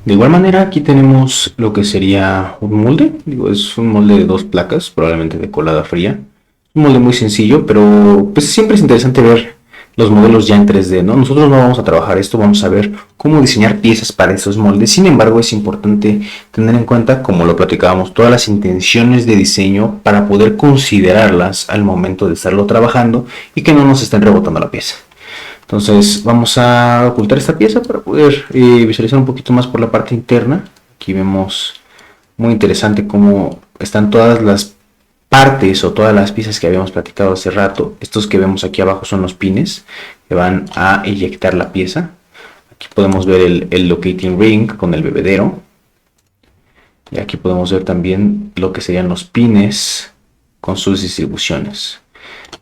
De igual manera, aquí tenemos lo que sería un molde. Digo, es un molde de dos placas, probablemente de colada fría. Un molde muy sencillo, pero pues siempre es interesante ver los modelos ya en 3D, ¿no? Nosotros no vamos a trabajar esto, vamos a ver cómo diseñar piezas para esos moldes. Sin embargo, es importante tener en cuenta, como lo platicábamos, todas las intenciones de diseño para poder considerarlas al momento de estarlo trabajando y que no nos estén rebotando la pieza. Entonces vamos a ocultar esta pieza para poder visualizar un poquito más por la parte interna. Aquí vemos muy interesante cómo están todas las partes o todas las piezas que habíamos platicado hace rato. Estos que vemos aquí abajo son los pines que van a eyectar la pieza. Aquí podemos ver el locating ring con el bebedero. Y aquí podemos ver también lo que serían los pines con sus distribuciones.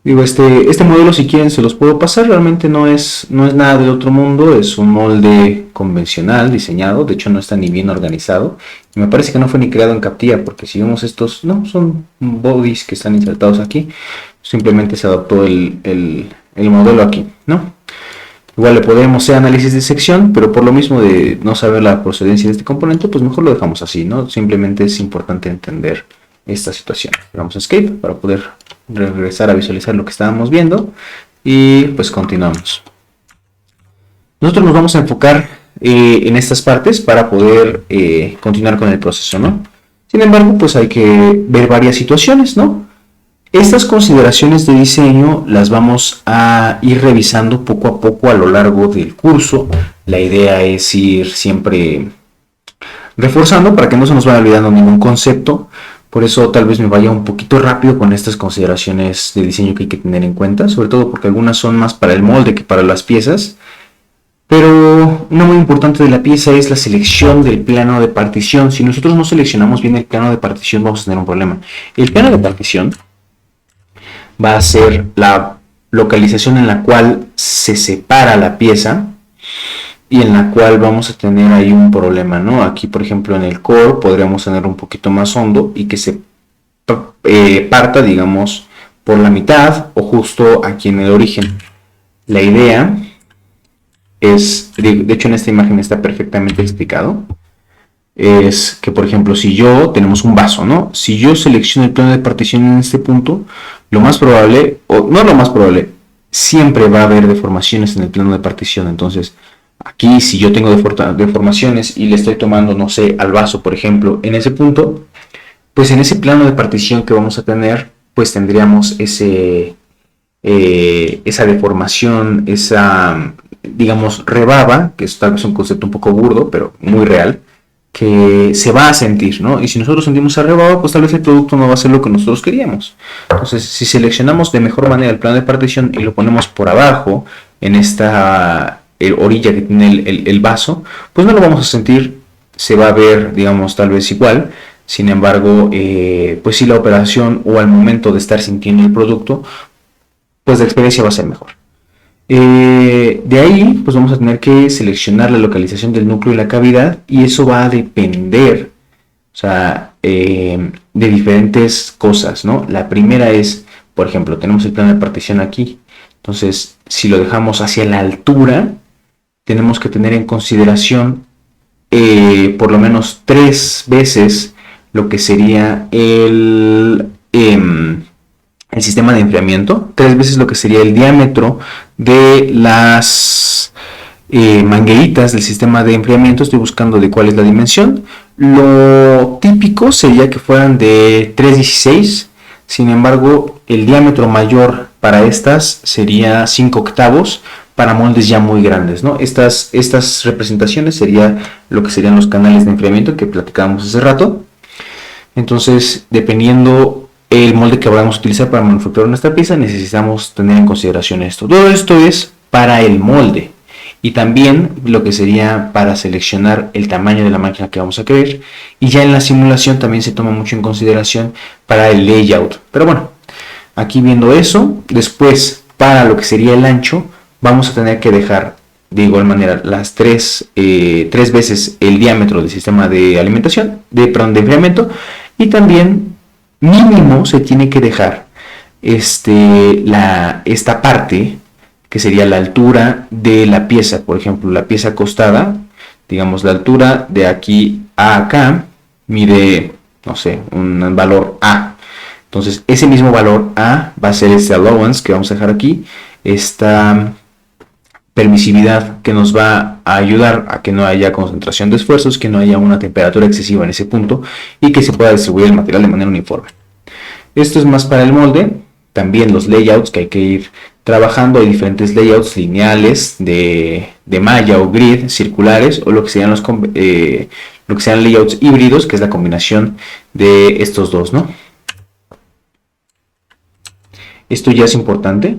Digo, este modelo si quieren se los puedo pasar, realmente no es nada del otro mundo, es un molde convencional diseñado, de hecho no está ni bien organizado, y me parece que no fue ni creado en CAPTIA, porque si vemos estos, no, son bodies que están insertados aquí, simplemente se adaptó el modelo aquí, ¿no? Igual le podemos hacer análisis de sección, pero por lo mismo de no saber la procedencia de este componente, pues mejor lo dejamos así, ¿no? Simplemente es importante entender esta situación. Le damos a Escape para poder regresar a visualizar lo que estábamos viendo y pues continuamos. Nosotros nos vamos a enfocar en estas partes para poder continuar con el proceso, ¿no? Sin embargo, pues hay que ver varias situaciones, ¿no? Estas consideraciones de diseño las vamos a ir revisando poco a poco a lo largo del curso. La idea es ir siempre reforzando para que no se nos vaya olvidando ningún concepto. Por eso tal vez me vaya un poquito rápido con estas consideraciones de diseño que hay que tener en cuenta, sobre todo porque algunas son más para el molde que para las piezas. Pero una muy importante de la pieza es la selección del plano de partición. Si nosotros no seleccionamos bien el plano de partición, vamos a tener un problema. El plano de partición va a ser la localización en la cual se separa la pieza y en la cual vamos a tener ahí un problema, ¿no? Aquí, por ejemplo, en el core podríamos tener un poquito más hondo y que se parta, digamos, por la mitad o justo aquí en el origen. La idea es, de hecho en esta imagen está perfectamente explicado, es que, por ejemplo, si yo tenemos un vaso, ¿no? Si yo selecciono el plano de partición en este punto, lo más probable, o no lo más probable, siempre va a haber deformaciones en el plano de partición. Entonces, aquí si yo tengo deformaciones y le estoy tomando, no sé, al vaso, por ejemplo, en ese punto, pues en ese plano de partición que vamos a tener, pues tendríamos esa deformación, esa, digamos, rebaba, que es tal vez un concepto un poco burdo, pero muy real, que se va a sentir, ¿no? Y si nosotros sentimos rebaba, pues tal vez el producto no va a ser lo que nosotros queríamos. Entonces, si seleccionamos de mejor manera el plano de partición y lo ponemos por abajo, en esta orilla que tiene el vaso, pues no lo vamos a sentir, se va a ver, digamos, tal vez igual. Sin embargo, pues sí, la operación o al momento de estar sintiendo el producto, pues la experiencia va a ser mejor. De ahí, pues vamos a tener que seleccionar la localización del núcleo y la cavidad, y eso va a depender, o sea, de diferentes cosas, ¿no? La primera es, por ejemplo, tenemos el plano de partición aquí, entonces, si lo dejamos hacia la altura, tenemos que tener en consideración por lo menos 3 veces lo que sería el sistema de enfriamiento, 3 veces lo que sería el diámetro de las mangueritas del sistema de enfriamiento. Estoy buscando de cuál es la dimensión. Lo típico sería que fueran de 3,16. Sin embargo, el diámetro mayor para estas sería 5 octavos para moldes ya muy grandes, ¿no? Estas representaciones serían lo que serían los canales de enfriamiento que platicábamos hace rato. Entonces, dependiendo el molde que vamos a utilizar para manufacturar nuestra pieza, necesitamos tener en consideración esto. Todo esto es para el molde y también lo que sería para seleccionar el tamaño de la máquina que vamos a querer, y ya en la simulación también se toma mucho en consideración para el layout. Pero bueno, aquí viendo eso, después para lo que sería el ancho, vamos a tener que dejar de igual manera las 3 veces el diámetro del sistema de alimentación, de enfriamiento, y también mínimo se tiene que dejar esta parte que sería la altura de la pieza. Por ejemplo, la pieza acostada Digamos, la altura de aquí a acá mide, no sé, un valor A. Entonces, ese mismo valor A va a ser este allowance que vamos a dejar aquí, esta permisividad que nos va a ayudar a que no haya concentración de esfuerzos, que no haya una temperatura excesiva en ese punto y que se pueda distribuir el material de manera uniforme. Esto es más para el molde. También los layouts que hay que ir trabajando. Hay diferentes layouts lineales de malla o grid, circulares, o lo que sean layouts híbridos, que es la combinación de estos dos, ¿no? Esto ya es importante.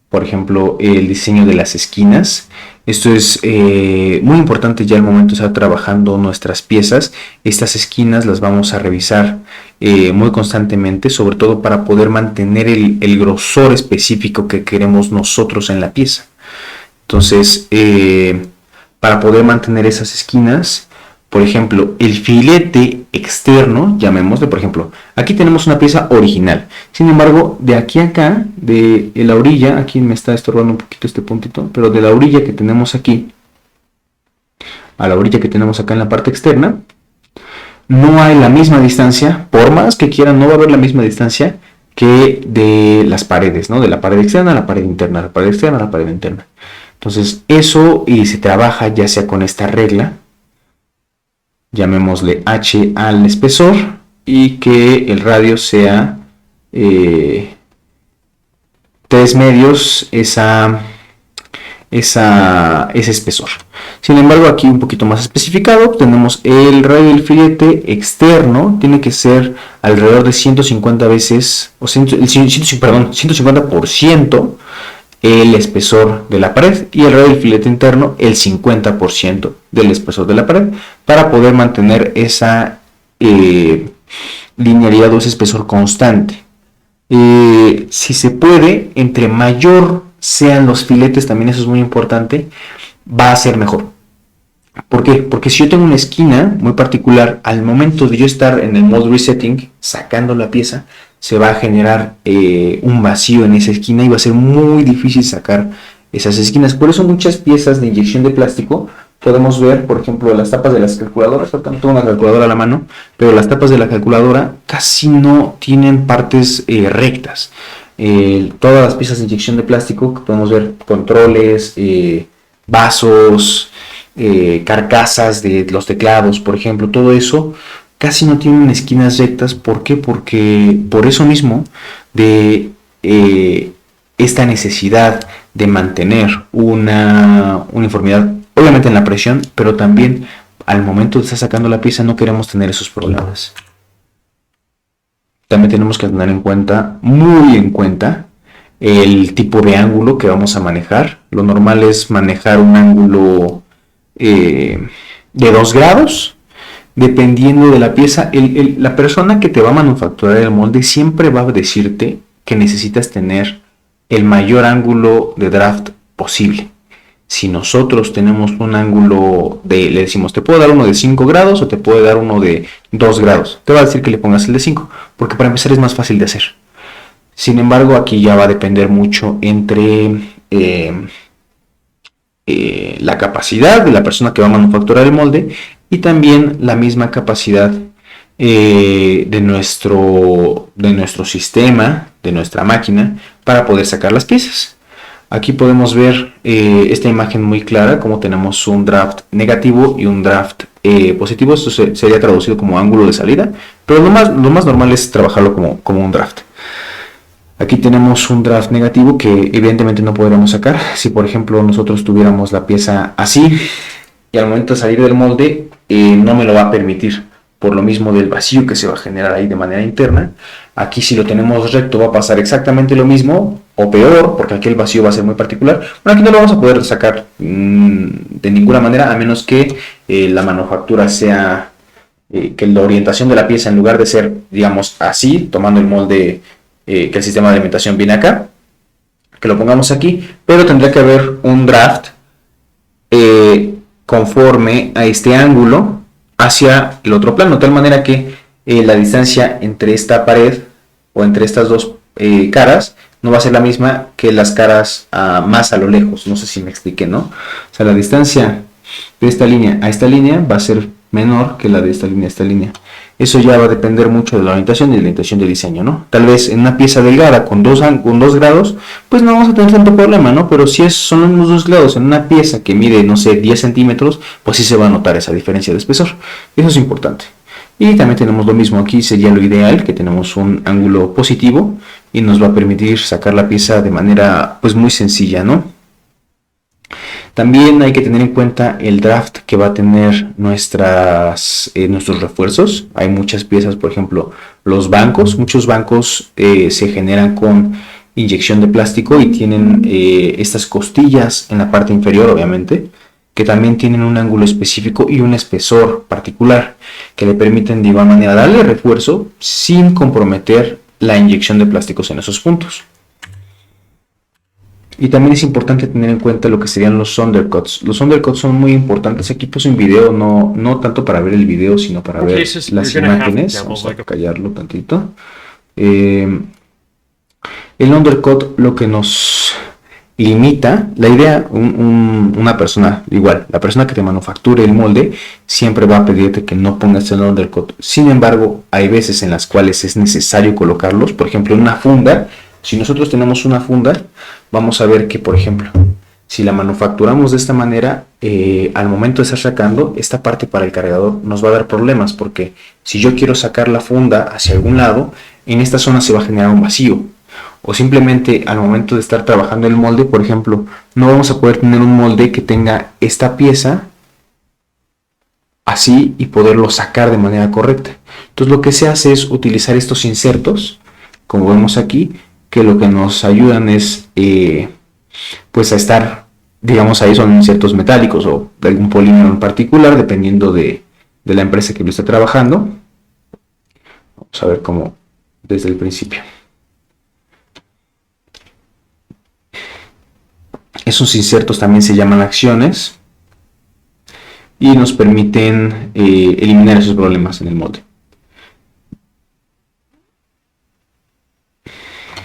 Por ejemplo, el diseño de las esquinas. Esto es muy importante ya al momento de estar trabajando nuestras piezas. Estas esquinas las vamos a revisar muy constantemente, sobre todo para poder mantener el grosor específico que queremos nosotros en la pieza. Entonces, para poder mantener esas esquinas, por ejemplo, el filete externo, llamémosle, por ejemplo, aquí tenemos una pieza original. Sin embargo, de aquí a acá, de la orilla, aquí me está estorbando un poquito este puntito, pero de la orilla que tenemos aquí a la orilla que tenemos acá en la parte externa, no hay la misma distancia, por más que quieran, no va a haber la misma distancia que de las paredes, ¿no? De la pared externa a la pared interna, la pared externa a la pared interna. Entonces, eso se trabaja ya sea con esta regla, llamémosle H al espesor, y que el radio sea 3 medios ese espesor. Sin embargo, aquí un poquito más especificado, tenemos el radio del filete externo, tiene que ser alrededor de 150 veces, o 150% el espesor de la pared, y el radio del filete interno el 50% del espesor de la pared, para poder mantener esa linealidad o ese espesor constante. Si se puede, entre mayor sean los filetes, también eso es muy importante, va a ser mejor. ¿Por qué? Porque si yo tengo una esquina muy particular, al momento de yo estar en el mold resetting, sacando la pieza, se va a generar un vacío en esa esquina y va a ser muy difícil sacar esas esquinas. Por eso muchas piezas de inyección de plástico, podemos ver, por ejemplo, las tapas de las calculadoras. Ahorita no tengo una calculadora a la mano, pero las tapas de la calculadora casi no tienen partes rectas. Todas las piezas de inyección de plástico que podemos ver, controles, vasos, carcasas de los teclados, por ejemplo, todo eso casi no tienen esquinas rectas. ¿Por qué? Porque por eso mismo de esta necesidad de mantener una uniformidad, obviamente en la presión, pero también al momento de estar sacando la pieza no queremos tener esos problemas. También tenemos que tener en cuenta, muy en cuenta, el tipo de ángulo que vamos a manejar. Lo normal es manejar un ángulo de 2 grados. Dependiendo de la pieza, la persona que te va a manufacturar el molde siempre va a decirte que necesitas tener el mayor ángulo de draft posible. Si nosotros tenemos un ángulo le decimos, te puedo dar uno de 5 grados o te puedo dar uno de 2 grados, te va a decir que le pongas el de 5, porque para empezar es más fácil de hacer. Sin embargo, aquí ya va a depender mucho entre la capacidad de la persona que va a manufacturar el molde y también la misma capacidad de nuestro sistema, de nuestra máquina, para poder sacar las piezas. Aquí podemos ver esta imagen muy clara, como tenemos un draft negativo y un draft positivo. Esto sería traducido como ángulo de salida, pero lo más normal es trabajarlo como un draft. Aquí tenemos un draft negativo que evidentemente no podremos sacar. Si por ejemplo nosotros tuviéramos la pieza así y al momento de salir del molde no me lo va a permitir, por lo mismo del vacío que se va a generar ahí de manera interna. Aquí si lo tenemos recto va a pasar exactamente lo mismo o peor, porque aquí el vacío va a ser muy particular. Bueno, aquí no lo vamos a poder sacar de ninguna manera, a menos que la manufactura sea que la orientación de la pieza, en lugar de ser, digamos, así, tomando el molde que el sistema de alimentación viene acá, que lo pongamos aquí, pero tendría que haber un draft conforme a este ángulo hacia el otro plano, de tal manera que la distancia entre esta pared o entre estas dos caras no va a ser la misma que las caras más a lo lejos. No sé si me expliqué, ¿no? O sea, la distancia de esta línea a esta línea va a ser menor que la de esta línea a esta línea. Eso ya va a depender mucho de la orientación y de la orientación de diseño, ¿no? Tal vez en una pieza delgada con 2 grados, pues no vamos a tener tanto problema, ¿no? Pero si son unos 2 grados en una pieza que mide, no sé, 10 centímetros, pues sí se va a notar esa diferencia de espesor. Eso es importante. Y también tenemos lo mismo aquí, sería lo ideal, que tenemos un ángulo positivo y nos va a permitir sacar la pieza de manera, pues, muy sencilla, ¿no? También hay que tener en cuenta el draft que va a tener nuestros refuerzos. Hay muchas piezas, por ejemplo, los bancos. Muchos bancos se generan con inyección de plástico y tienen estas costillas en la parte inferior, obviamente, que también tienen un ángulo específico y un espesor particular que le permiten de igual manera darle refuerzo sin comprometer la inyección de plásticos en esos puntos. Y también es importante tener en cuenta lo que serían los undercuts. Los undercuts son muy importantes. Aquí puse un video, no tanto para ver el video, sino para ver las imágenes. Vamos a callarlo tantito. El undercut lo que nos limita, la idea, una persona, igual, la persona que te manufacture el molde, siempre va a pedirte que no pongas el undercut. Sin embargo, hay veces en las cuales es necesario colocarlos. Por ejemplo, en una funda. Si nosotros tenemos una funda, vamos a ver que, por ejemplo, si la manufacturamos de esta manera, al momento de estar sacando, esta parte para el cargador nos va a dar problemas, porque si yo quiero sacar la funda hacia algún lado, en esta zona se va a generar un vacío. O simplemente al momento de estar trabajando el molde, por ejemplo, no vamos a poder tener un molde que tenga esta pieza así y poderlo sacar de manera correcta. Entonces lo que se hace es utilizar estos insertos, como vemos aquí, que lo que nos ayudan es pues a estar, digamos, ahí son insertos metálicos o de algún polímero en particular, dependiendo de la empresa que lo esté trabajando. Vamos a ver cómo desde el principio. Esos insertos también se llaman acciones y nos permiten eliminar esos problemas en el molde.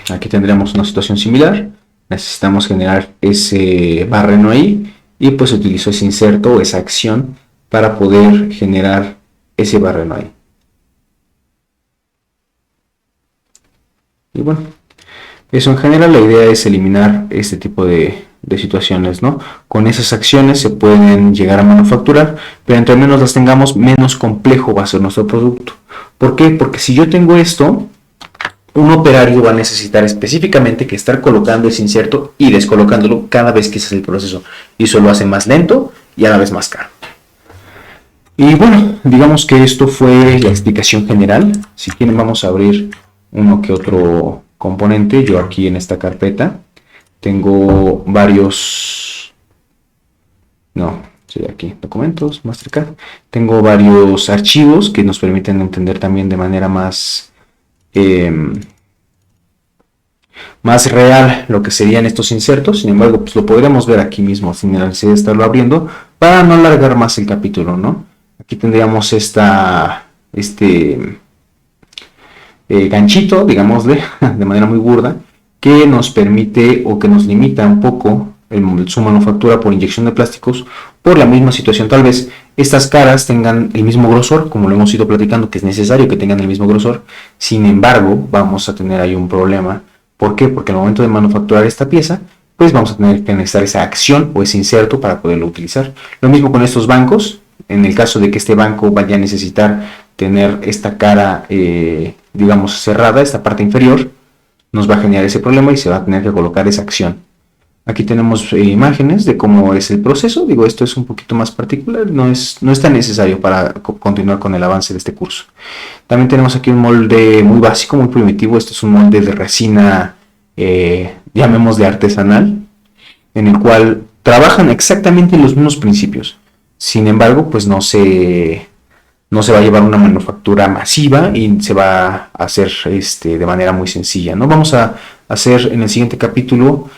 Aquí tendremos una situación similar. Necesitamos generar ese barreno ahí y pues utilizo ese inserto o esa acción para poder generar ese barreno ahí. Y bueno, eso en general, la idea es eliminar este tipo de situaciones, ¿no? Con esas acciones se pueden llegar a manufacturar, pero entre menos las tengamos, menos complejo va a ser nuestro producto. ¿Por qué? Porque si yo tengo esto, un operario va a necesitar específicamente que estar colocando ese inserto y descolocándolo cada vez que se hace el proceso. Y eso lo hace más lento y a la vez más caro. Y bueno, digamos que esto fue la explicación general. Si quieren vamos a abrir uno que otro componente. Yo aquí en esta carpeta tengo varios... aquí, documentos, Mastercard. Tengo varios archivos que nos permiten entender también de manera más real lo que serían estos insertos. Sin embargo, pues lo podríamos ver aquí mismo sin la necesidad de estarlo abriendo para no alargar más el capítulo, ¿no? Aquí tendríamos este ganchito, digámosle, de manera muy burda, que nos permite o que nos limita un poco su manufactura por inyección de plásticos por la misma situación. Tal vez estas caras tengan el mismo grosor, como lo hemos ido platicando, que es necesario que tengan el mismo grosor. Sin embargo, vamos a tener ahí un problema. ¿Por qué? Porque al momento de manufacturar esta pieza, pues vamos a tener que necesitar esa acción o ese inserto para poderlo utilizar. Lo mismo con estos bancos. En el caso de que este banco vaya a necesitar tener esta cara, digamos, cerrada, esta parte inferior, nos va a generar ese problema y se va a tener que colocar esa acción. Aquí tenemos imágenes de cómo es el proceso. Digo, esto es un poquito más particular, no es tan necesario para continuar con el avance de este curso. También tenemos aquí un molde muy básico, muy primitivo. Este es un molde de resina, llamémosle artesanal, en el cual trabajan exactamente los mismos principios. Sin embargo, pues no se va a llevar una manufactura masiva y se va a hacer de manera muy sencilla, ¿no? Vamos a hacer en el siguiente capítulo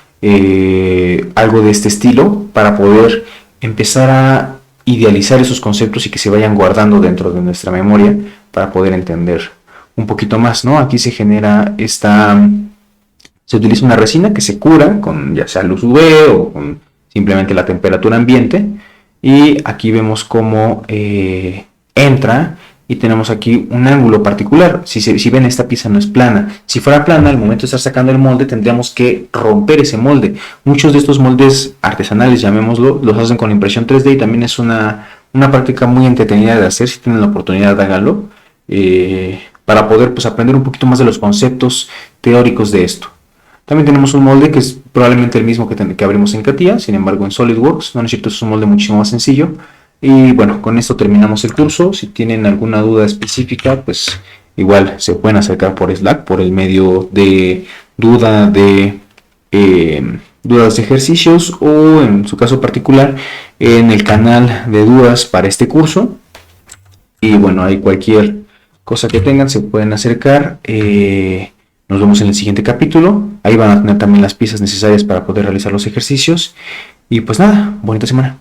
algo de este estilo para poder empezar a idealizar esos conceptos y que se vayan guardando dentro de nuestra memoria para poder entender un poquito más, ¿no? Aquí se genera se utiliza una resina que se cura con ya sea luz UV o con simplemente la temperatura ambiente. y aquí vemos cómo entra y tenemos aquí un ángulo particular. Si ven, esta pieza no es plana. Si fuera plana, al momento de estar sacando el molde tendríamos que romper ese molde. Muchos de estos moldes artesanales, llamémoslo, los hacen con impresión 3D y también es una práctica muy entretenida de hacer. Si tienen la oportunidad, háganlo, para poder pues aprender un poquito más de los conceptos teóricos de esto. También tenemos un molde que es probablemente el mismo que abrimos en CATIA, sin embargo en SolidWorks. No es cierto, es un molde muchísimo más sencillo. Y bueno, con esto terminamos el curso. Si tienen alguna duda específica, pues igual se pueden acercar por Slack, por el medio de dudas de ejercicios, o en su caso particular en el canal de dudas para este curso. Y bueno, hay cualquier cosa que tengan, se pueden acercar. Nos vemos en el siguiente capítulo. Ahí van a tener también las piezas necesarias para poder realizar los ejercicios. Y pues nada, bonita semana.